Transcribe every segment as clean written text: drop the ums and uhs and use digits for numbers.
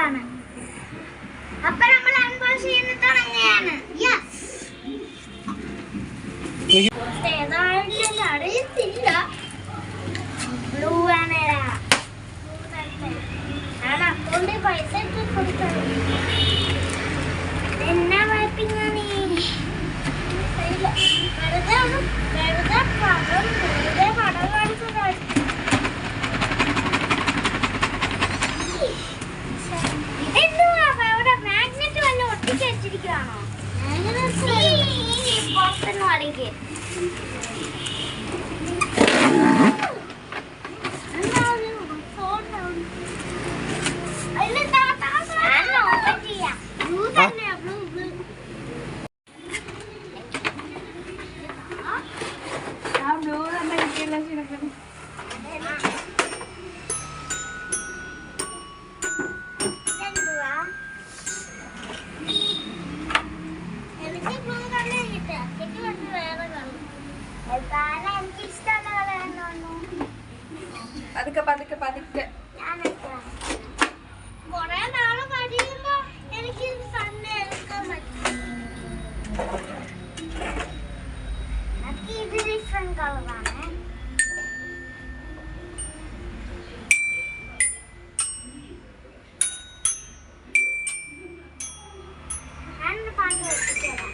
ആണ്. അപ്പൊ നമ്മൾ അൺബോക്സ് ചെയ്യുന്നത് തുടങ്ങുകയാണ്. ഏതായാലും അറിയത്തില്ല. ബ്ലൂ ആണ്. ഞാൻ അക്കൗണ്ടിൽ പൈസ ഇട്ട് കൊടുത്തത്. എന്നാ വായ്പിങ്ങാണ് വെറുതെ പടം കാണിച്ചത്. ഇതെന്തുവാ ഇവിടെ മാഗ്നറ്റ് വല്ല ഒട്ടിച്ച് വെച്ചിരിക്കുകയാണോ? പുറത്തുനിന്ന് വടക്ക് പതുക്കെ കൊറേ നാള് കഴിയുമ്പോ എനിക്ക് തന്നെ എടുക്കാൻ പറ്റും. ഇത് ഡിഫറെന്റ് കളറാണ്. ഞാൻ പാട്ട് വെച്ചിട്ടേരാം.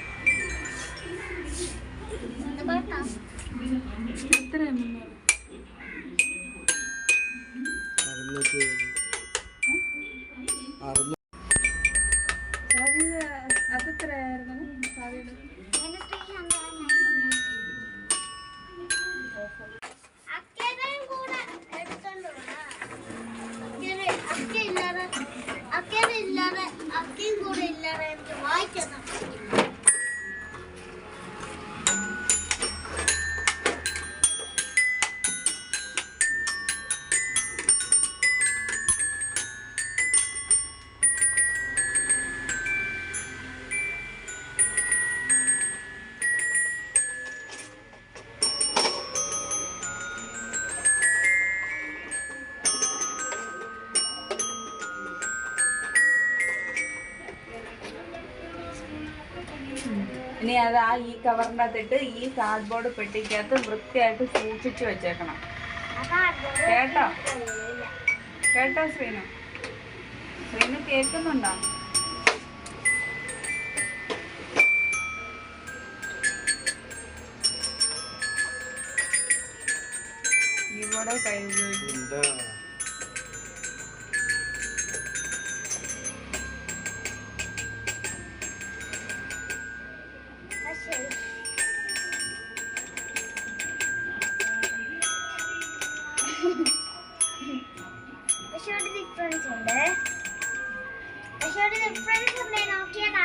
അക്കയും കൂടെ ഇല്ലാതെ എനിക്ക് വായിക്കണം. ഇനി അത് ഈ കവറിനകത്തിട്ട് ഈ കാർഡ്ബോർഡ് പെട്ടിക്കകത്ത് വൃത്തിയായിട്ട് സൂക്ഷിച്ചു വെച്ചേക്കണം. കേട്ടോ കേട്ടോ ശ്രീനു? ശ്രീനു കേൾക്കുന്നുണ്ടോ? ഇവിടെ കൈ ഉപയോഗിക്കും. പക്ഷെ ഒരു ഡിഫറൻസ് ഉണ്ട്. നോക്കിയതാ.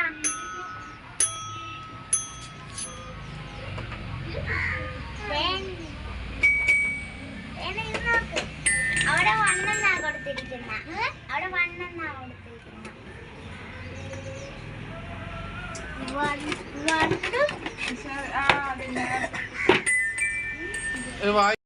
അവിടെ വണ്ണെന്നാ കൊടുത്തിരിക്കുന്ന. അവിടെ വണ്ണെന്നാ കൊടുത്തിരിക്കുന്ന.